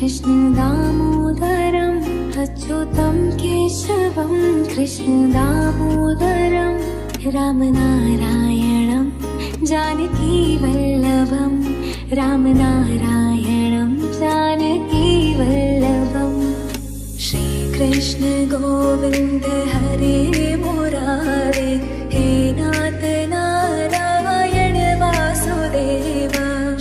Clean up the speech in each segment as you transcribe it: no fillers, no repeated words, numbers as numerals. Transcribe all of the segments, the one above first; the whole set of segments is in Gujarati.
कृष्ण दामोदरं अच्युतं केशवं कृष्ण दामोदरं रामनारायणं जानकी वल्लभं रामनारायणं जानकी वल्लभं श्रीकृष्ण गोविन्द हरे मुरारे हे नाथ नारायण वासुदेव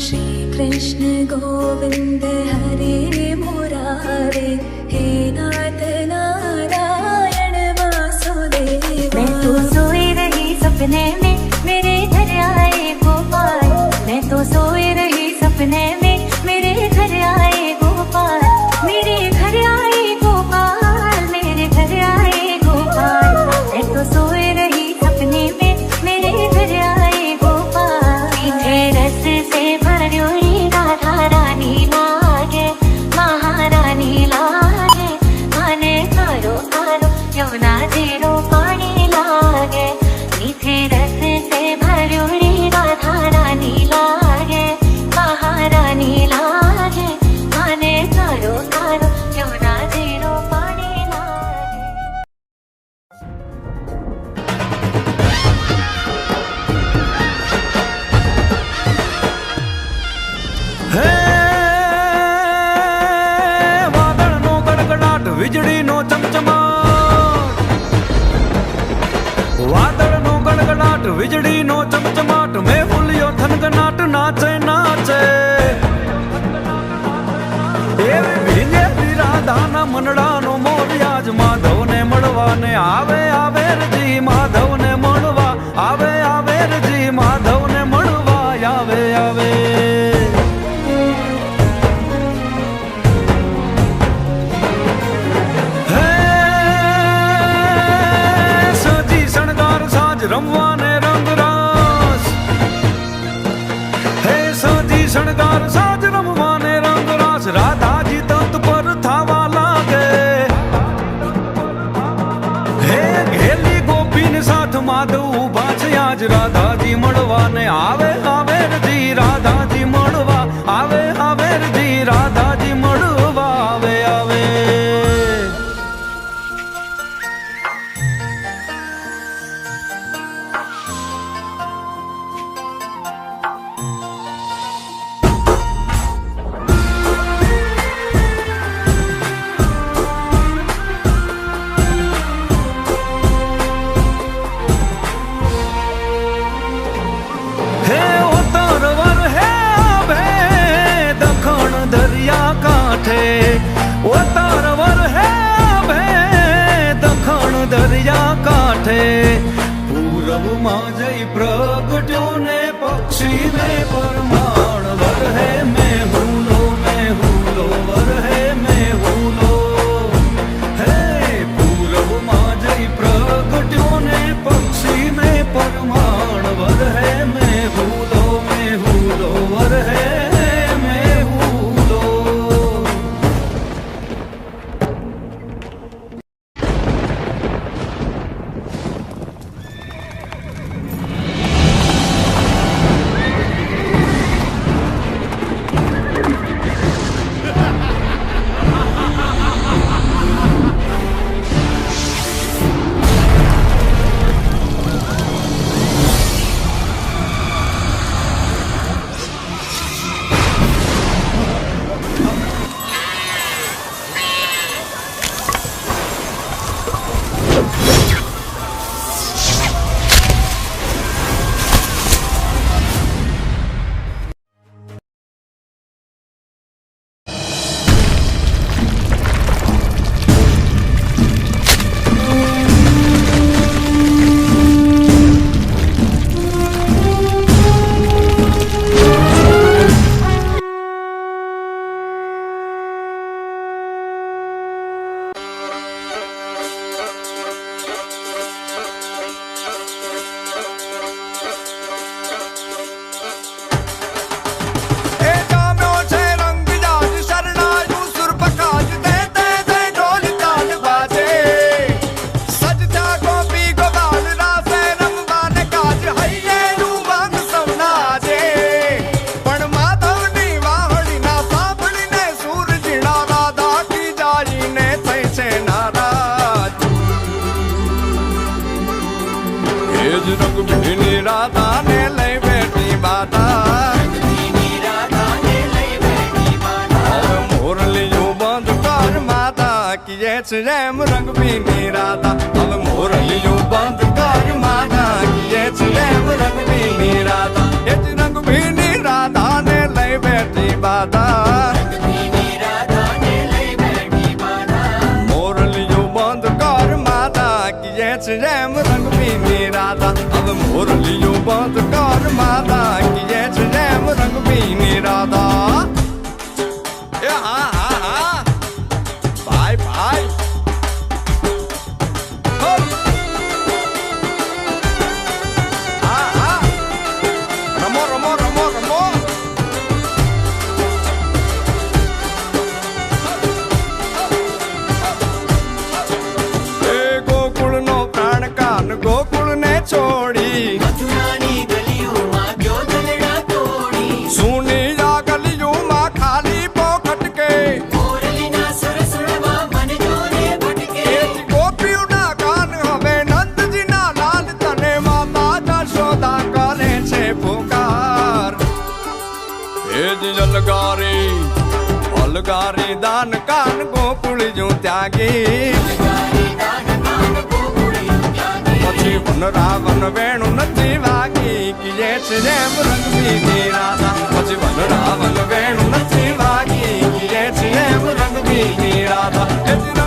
श्रीकृष्ण गोविन्द हरे मुरारे हे नाथ नारायण वासुदेव। मैं तो सोई रही सपने में मेरे घर आए गोपाल, मैं तो सोई रही सपने में मेरे घर आए गोपाल, मेरे घर आए गोपाल, मेरे घर आए गोपाल। मैं तो सोई रही सपने में मेरे घर आए गोपाल। मीठे रस से भर्योरी राधा रानी लागे महारानी लागे, माने कारो कारो यमुना जीरो पानी लागे। मीठे रस से भर्योरी राधा रानी लागे महारानी लागे, माने कारो कारो यमुना जीरो पानी लागे। હે વાદળનો ગડગડાટ વીજળીનો ચમચમાટ, વાદળનો ગડગડાટ વીજળીનો ચમચમાટ, મેહુલિયો થનગનાટ નાચે નાચે એવી ભીંગેલી રાધાના મનડાનો મોરિયાજ માધવને મળવાને આવે આવે રજી, માધવને મળવા આવે આવે રજી, માધવને મળવા આવે આવે। રમવાને રંગરાસ, હે સાજી શણગાર સાજ રમવાને રંગરાસ, રાધાજી તંત પર થાવા લાગે, હે ઘેલી ગોપીને સાથ માધવ ઉભા છે આજ, રાધાજી મળવાને આવે આવે રજી, રાધાજી મળવા આવે આવે રજી, રાધાજી મળવા આવે આવે। પૂરબમાં જઈ પ્રગટ્યો ને પક્ષી ને પરમાણ વરહે મેહુલો મેહુલો વરહે મેહુલો, હે પૂરબમાં જઈ પ્રગટ્યો ને પક્ષી ને પરમાણ વરહે મેહુલો મેહુલો વરહે મેહુલો। જ રંગભીની રાધાને લઈ બેઠી બાધા હવે મોરલીયું બંધ કર માતા કીએ છે એમ રંગભીની રાધા હવે મોરલીયું બંધ કર માતા કીએ છે એમ રંગભીની રાધા એ જ રંગભીની રાધાને લઈ બેઠી બાધા મોરલીયું બંધ કર માતા કીએ છે એમ રંગભીની રાધા હવે મોરલીયું બંધ કર માતા કીએ છે એમ રંગભીની રાધા એ હા હા હા ભાઈ ભાઈ હો. હા હા રમો રમો રમો રમો એ ગોકુળનો પ્રાણ કાન ગોકુળને છોડી સુની આ ગલીઓમાં ખાલી પોખટ કે ગોપીઓના કાન હવે નંદજીના લાલ તને માતા જશોદા કરે છે પુકાર એ જ અલગારી દાન કાન ગોકુળ જો ત્યાગી પછી વન રાવણ વેણુ નથી વાગી કીએ છે જેમ રંગભીની રાધા પછી વન રાવણ વેણુ નથી વાગી કીએ છે એમ રંગભીની રાધા